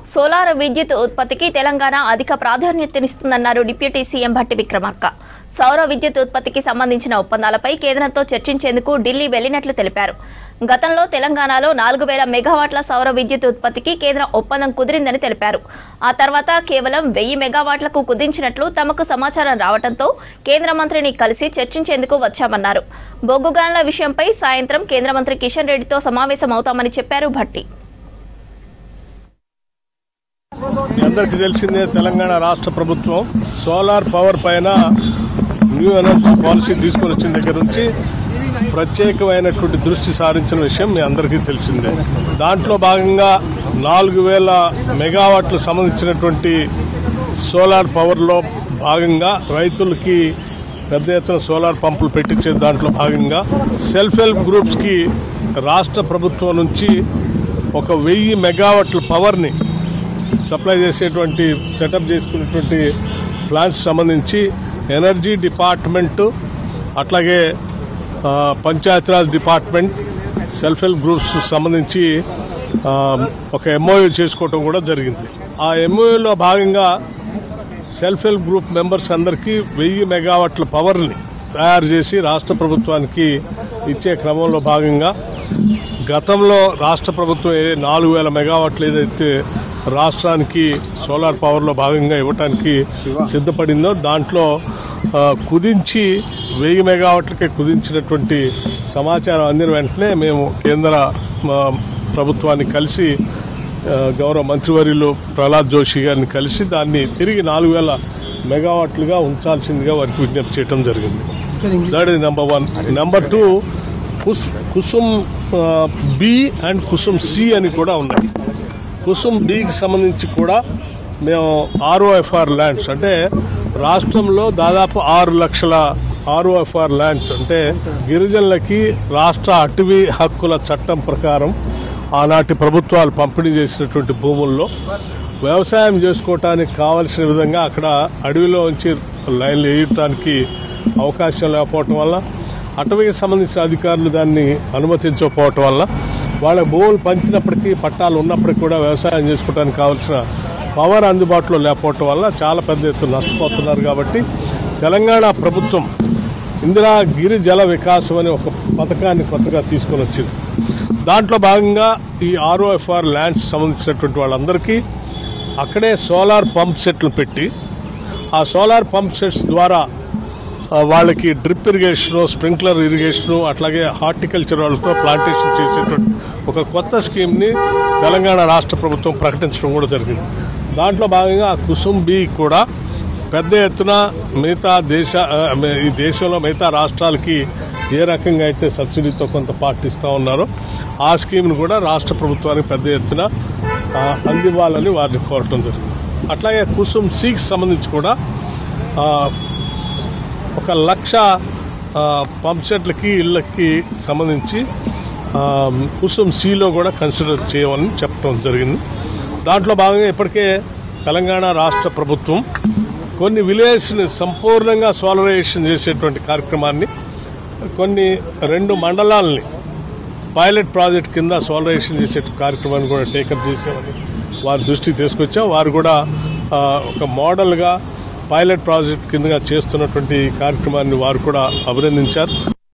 Solar విద్యుత్ ఉత్పత్తికి తెలంగాణ అధిక ప్రాధాన్యతనిస్తుందన్నారు డిప్యూటీ సీఎం భట్టి విక్రమార్క. సౌర విద్యుత్ ఉత్పత్తికి సంబంధించిన ఒప్పందాలపై కేంద్రంతో చర్చించేందుకు ఢిల్లీ వెళ్లినట్లు తెలిపారు. గతంలో తెలంగాణలో 4000 మెగావాట్ల సౌర విద్యుత్ ఉత్పత్తికి కేంద్రం ఒప్పందం కుదిరిందని తెలిపారు. ఆ తర్వాత కేవలం 1000 మెగావాట్లకు కుదించినట్లు తమకు సమాచారం రావడంతో కేంద్ర మంత్రిని కలిసి చర్చించేందుకు వచ్చామన్నారు. బొగ్గు గనుల విషయంపై సాయంత్రం కేంద్ర మంత్రి కిషన్ రెడ్డితో సమావేశమవుతామని చెప్పారు భట్టి. అందరికీ తెలిసిందే, తెలంగాణ రాష్ట్ర ప్రభుత్వం సోలార్ పవర్ పైన న్యూ ఎనర్జీ పాలసీ తీసుకొని వచ్చిన దగ్గర నుంచి ప్రత్యేకమైనటువంటి దృష్టి సారించిన విషయం మీ అందరికీ తెలిసిందే. దాంట్లో భాగంగా 4000 మెగావాట్లు సంబంధించినటువంటి సోలార్ పవర్లో భాగంగా రైతులకి పెద్ద ఎత్తున సోలార్ పంపులు పెట్టించే దాంట్లో భాగంగా సెల్ఫ్ హెల్ప్ గ్రూప్స్కి రాష్ట్ర ప్రభుత్వం నుంచి 1000 మెగావాట్ల పవర్ని సప్లై చేసేటువంటి సెటప్ చేసుకునేటువంటి ప్లాంట్స్ సంబంధించి ఎనర్జీ డిపార్ట్మెంటు, అట్లాగే Panchayati Raj department, self help groups సంబంధించి ఒక ఎంఓయూ చేసుకోవటం కూడా జరిగింది. ఆ ఎంఓయూలో భాగంగా సెల్ఫ్ హెల్ప్ గ్రూప్ మెంబర్స్ అందరికీ 1000 మెగావాట్ల పవర్ని తయారు చేసి రాష్ట్ర ప్రభుత్వానికి ఇచ్చే క్రమంలో భాగంగా గతంలో రాష్ట్ర ప్రభుత్వం 4000 మెగావాట్లు ఏదైతే రాష్ట్రానికి సోలార్ పవర్లో భాగంగా ఇవ్వటానికి సిద్ధపడిందో దాంట్లో కుదించి 1000 మెగావాట్లకే కుదించినటువంటి సమాచారం అందిన వెంటనే మేము కేంద్ర ప్రభుత్వాన్ని కలిసి గౌరవ మంత్రివర్యులు ప్రహ్లాద్ జోషి గారిని కలిసి దాన్ని తిరిగి 4000 మెగావాట్లుగా ఉంచాల్సిందిగా వారికి విజ్ఞప్తి చేయడం జరిగింది. That is number 1. Number 2, Kusum B and Kusum C అని కూడా ఉన్నాయి. కుసుమ్ బికి సంబంధించి కూడా మేము ROFR ల్యాండ్స్, అంటే రాష్ట్రంలో దాదాపు 6 లక్షల ROFR ల్యాండ్స్, అంటే గిరిజనులకి రాష్ట్ర అటవీ హక్కుల చట్టం ప్రకారం ఆనాటి ప్రభుత్వాలు పంపిణీ చేసినటువంటి భూముల్లో వ్యవసాయం చేసుకోవటానికి కావలసిన విధంగా అక్కడ అడవిలో ఉంచి లైన్లు వేయటానికి అవకాశం లేకపోవటం వల్ల, అటవీకి సంబంధించిన అధికారులు దాన్ని అనుమతించకపోవటం వల్ల, వాళ్ళ భూములు పంచినప్పటికీ పట్టాలు ఉన్నప్పటికీ కూడా వ్యవసాయం చేసుకోవడానికి కావాల్సిన పవర్ అందుబాటులో లేకపోవటం వల్ల చాలా పెద్ద ఎత్తున నష్టపోతున్నారు. కాబట్టి తెలంగాణ ప్రభుత్వం ఇందిరా గిరి జల వికాసం అనే ఒక పథకాన్ని కొత్తగా తీసుకొని వచ్చింది. దాంట్లో భాగంగా ఈ ROFR ల్యాండ్స్ సంబంధించినటువంటి వాళ్ళందరికీ అక్కడే సోలార్ పంప్ సెట్లు పెట్టి ఆ సోలార్ పంప్ సెట్స్ ద్వారా వాళ్ళకి డ్రిప్ ఇరిగేషను, స్ప్రింక్లర్ ఇరిగేషను, అట్లాగే హార్టికల్చర్ వాళ్ళతో ప్లాంటేషన్ చేసేటువంటి ఒక కొత్త స్కీమ్ని తెలంగాణ రాష్ట్ర ప్రభుత్వం ప్రకటించడం కూడా జరిగింది. దాంట్లో భాగంగా కుసుమ్ బి కూడా పెద్ద ఎత్తున ఈ దేశంలో మిగతా రాష్ట్రాలకి ఏ రకంగా అయితే సబ్సిడీతో కొంత పాటిస్తూ ఉన్నారో ఆ స్కీమ్ను కూడా రాష్ట్ర ప్రభుత్వానికి పెద్ద ఎత్తున అందివ్వాలని వారిని కోరటం జరిగింది. అట్లాగే కుసుమ్ సికి సంబంధించి కూడా 1,00,000 పంప్ సెట్లకి ఇళ్లకి సంబంధించి కుసుమ్ సిలో కూడా కన్సిడర్ చేయమని చెప్పడం జరిగింది. దాంట్లో భాగంగా ఇప్పటికే తెలంగాణ రాష్ట్ర ప్రభుత్వం కొన్ని విలేజ్ని సంపూర్ణంగా సోలరైజేషన్ చేసేటువంటి కార్యక్రమాన్ని, కొన్ని 2 మండలాలని పైలట్ ప్రాజెక్ట్ కింద సోలరైజేషన్ చేసే కార్యక్రమాన్ని కూడా టేకప్ చేసామని వారి దృష్టికి తీసుకొచ్చాం. వారు కూడా ఒక మోడల్గా పైలట్ ప్రాజెక్ట్ కిందగా చేస్తున్నటువంటి కార్యక్రమాన్ని వారు కూడా అభినందించారు.